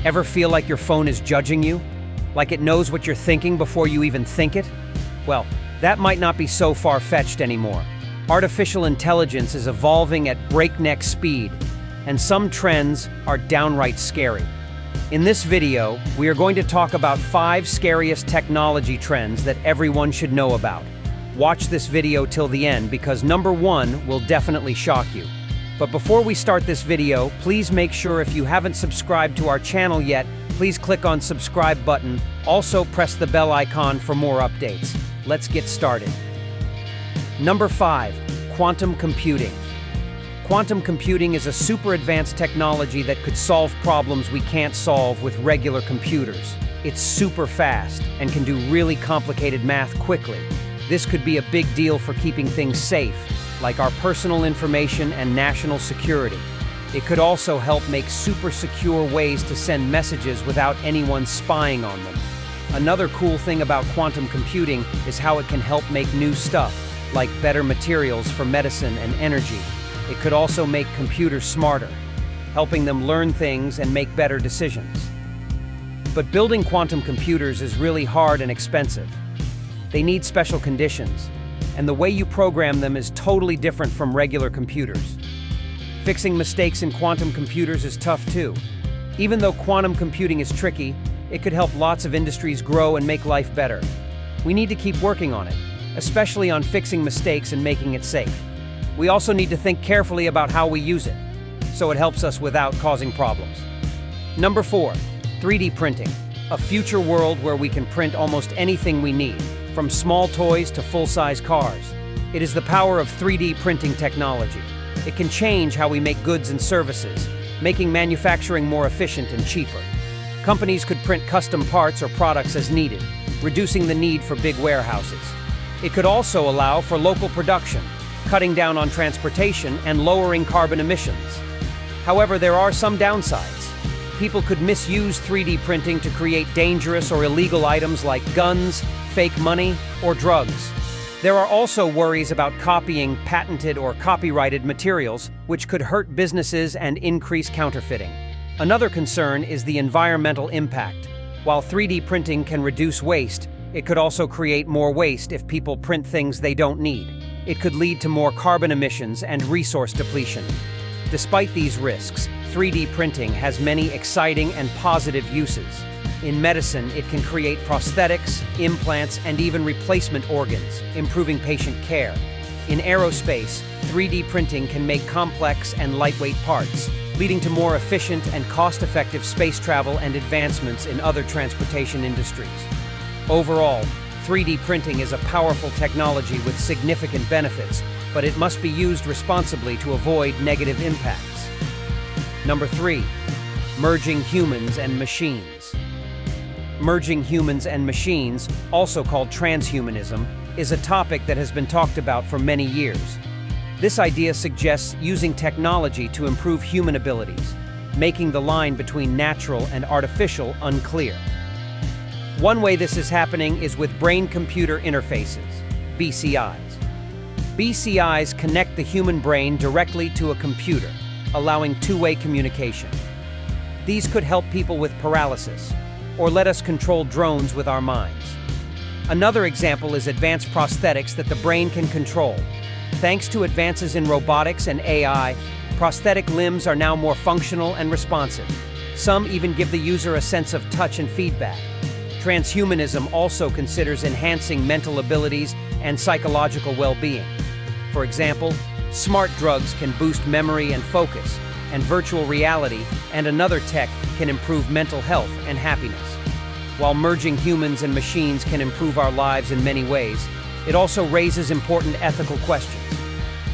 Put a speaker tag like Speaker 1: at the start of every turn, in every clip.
Speaker 1: Ever feel like your phone is judging you? Like it knows what you're thinking before you even think it? Well, that might not be so far-fetched anymore. Artificial intelligence is evolving at breakneck speed, and some trends are downright scary. In this video, we are going to talk about 5 scariest technology trends that everyone should know about. Watch this video till the end because number 1 will definitely shock you. But before we start this video, please make sure if you haven't subscribed to our channel yet, please click on subscribe button. Also press the bell icon for more updates. Let's get started. Number 5, quantum computing. Quantum computing is a super advanced technology that could solve problems we can't solve with regular computers. It's super fast and can do really complicated math quickly. This could be a big deal for keeping things safe, like our personal information and national security. It could also help make super secure ways to send messages without anyone spying on them. Another cool thing about quantum computing is how it can help make new stuff, like better materials for medicine and energy. It could also make computers smarter, helping them learn things and make better decisions. But building quantum computers is really hard and expensive. They need special conditions, and the way you program them is totally different from regular computers. Fixing mistakes in quantum computers is tough too. Even though quantum computing is tricky, it could help lots of industries grow and make life better. We need to keep working on it, especially on fixing mistakes and making it safe. We also need to think carefully about how we use it, so it helps us without causing problems. Number 4, 3D printing. A future world where we can print almost anything we need, from small toys to full-size cars. It is the power of 3D printing technology. It can change how we make goods and services, making manufacturing more efficient and cheaper. Companies could print custom parts or products as needed, reducing the need for big warehouses. It could also allow for local production, cutting down on transportation and lowering carbon emissions. However, there are some downsides. People could misuse 3D printing to create dangerous or illegal items like guns, fake money, or drugs. There are also worries about copying patented or copyrighted materials, which could hurt businesses and increase counterfeiting. Another concern is the environmental impact. While 3D printing can reduce waste, it could also create more waste if people print things they don't need. It could lead to more carbon emissions and resource depletion. Despite these risks, 3D printing has many exciting and positive uses. In medicine, it can create prosthetics, implants, and even replacement organs, improving patient care. In aerospace, 3D printing can make complex and lightweight parts, leading to more efficient and cost-effective space travel and advancements in other transportation industries. Overall, 3D printing is a powerful technology with significant benefits, but it must be used responsibly to avoid negative impacts. Number 3, merging humans and machines. Merging humans and machines, also called transhumanism, is a topic that has been talked about for many years. This idea suggests using technology to improve human abilities, making the line between natural and artificial unclear. One way this is happening is with brain-computer interfaces, BCIs. BCIs connect the human brain directly to a computer, allowing two-way communication. These could help people with paralysis, or let us control drones with our minds. Another example is advanced prosthetics that the brain can control. Thanks to advances in robotics and AI, prosthetic limbs are now more functional and responsive. Some even give the user a sense of touch and feedback. Transhumanism also considers enhancing mental abilities and psychological well-being. For example, smart drugs can boost memory and focus, and virtual reality and another tech can improve mental health and happiness. While merging humans and machines can improve our lives in many ways, it also raises important ethical questions.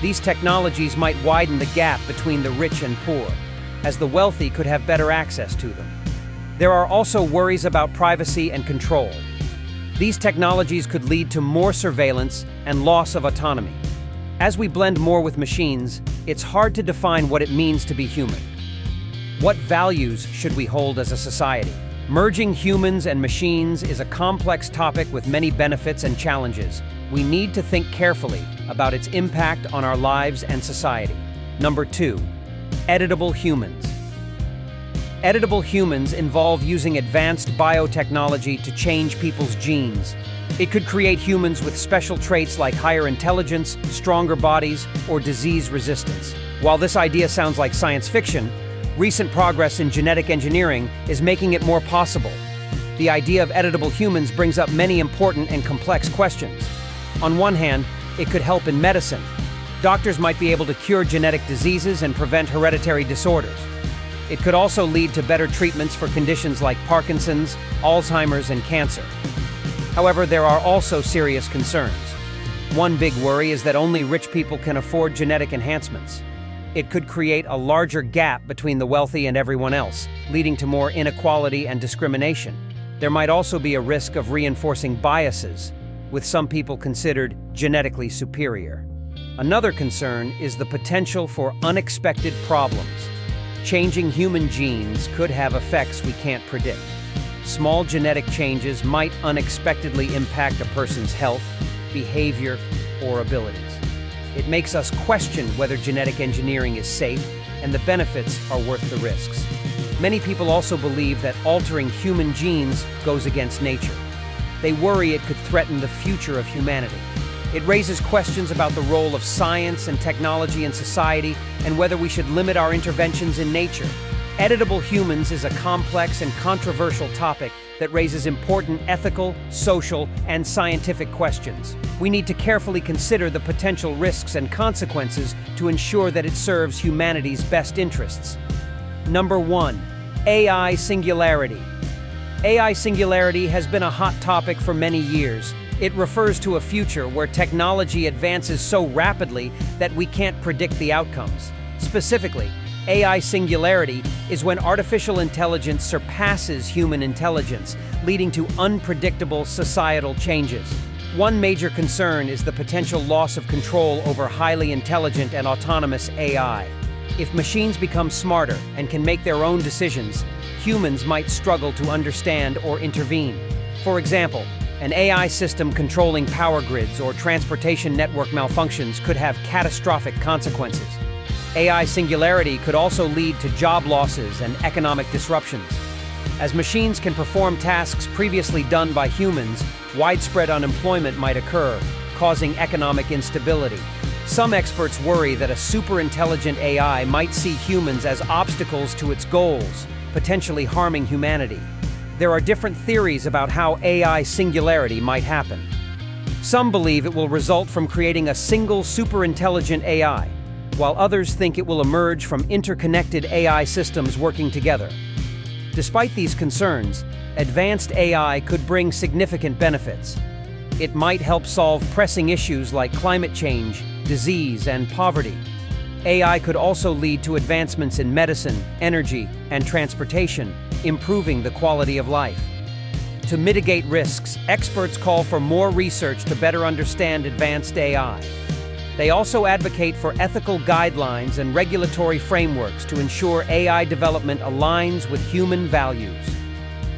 Speaker 1: These technologies might widen the gap between the rich and poor, as the wealthy could have better access to them. There are also worries about privacy and control. These technologies could lead to more surveillance and loss of autonomy. As we blend more with machines, it's hard to define what it means to be human. What values should we hold as a society? Merging humans and machines is a complex topic with many benefits and challenges. We need to think carefully about its impact on our lives and society. Number 2, editable humans. Editable humans involve using advanced biotechnology to change people's genes. It could create humans with special traits like higher intelligence, stronger bodies, or disease resistance. While this idea sounds like science fiction, recent progress in genetic engineering is making it more possible. The idea of editable humans brings up many important and complex questions. On one hand, it could help in medicine. Doctors might be able to cure genetic diseases and prevent hereditary disorders. It could also lead to better treatments for conditions like Parkinson's, Alzheimer's, and cancer. However, there are also serious concerns. One big worry is that only rich people can afford genetic enhancements. It could create a larger gap between the wealthy and everyone else, leading to more inequality and discrimination. There might also be a risk of reinforcing biases, with some people considered genetically superior. Another concern is the potential for unexpected problems. Changing human genes could have effects we can't predict. Small genetic changes might unexpectedly impact a person's health, behavior, or abilities. It makes us question whether genetic engineering is safe and the benefits are worth the risks. Many people also believe that altering human genes goes against nature. They worry it could threaten the future of humanity. It raises questions about the role of science and technology in society and whether we should limit our interventions in nature. Editable humans is a complex and controversial topic that raises important ethical, social, and scientific questions. We need to carefully consider the potential risks and consequences to ensure that it serves humanity's best interests. Number 1. AI singularity. AI singularity has been a hot topic for many years. It refers to a future where technology advances so rapidly that we can't predict the outcomes. Specifically, AI singularity is when artificial intelligence surpasses human intelligence, leading to unpredictable societal changes. One major concern is the potential loss of control over highly intelligent and autonomous AI. If machines become smarter and can make their own decisions, humans might struggle to understand or intervene. For example, an AI system controlling power grids or transportation network malfunctions could have catastrophic consequences. AI singularity could also lead to job losses and economic disruptions. As machines can perform tasks previously done by humans, widespread unemployment might occur, causing economic instability. Some experts worry that a super-intelligent AI might see humans as obstacles to its goals, potentially harming humanity. There are different theories about how AI singularity might happen. Some believe it will result from creating a single super-intelligent AI, while others think it will emerge from interconnected AI systems working together. Despite these concerns, advanced AI could bring significant benefits. It might help solve pressing issues like climate change, disease, and poverty. AI could also lead to advancements in medicine, energy, and transportation, improving the quality of life. To mitigate risks, experts call for more research to better understand advanced AI. They also advocate for ethical guidelines and regulatory frameworks to ensure AI development aligns with human values.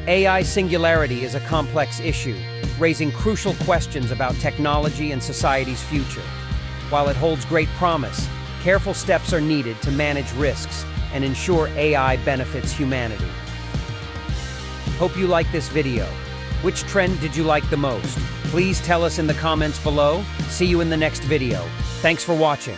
Speaker 1: AI singularity is a complex issue, raising crucial questions about technology and society's future. While it holds great promise, careful steps are needed to manage risks and ensure AI benefits humanity. Hope you liked this video. Which trend did you like the most? Please tell us in the comments below. See you in the next video. Thanks for watching.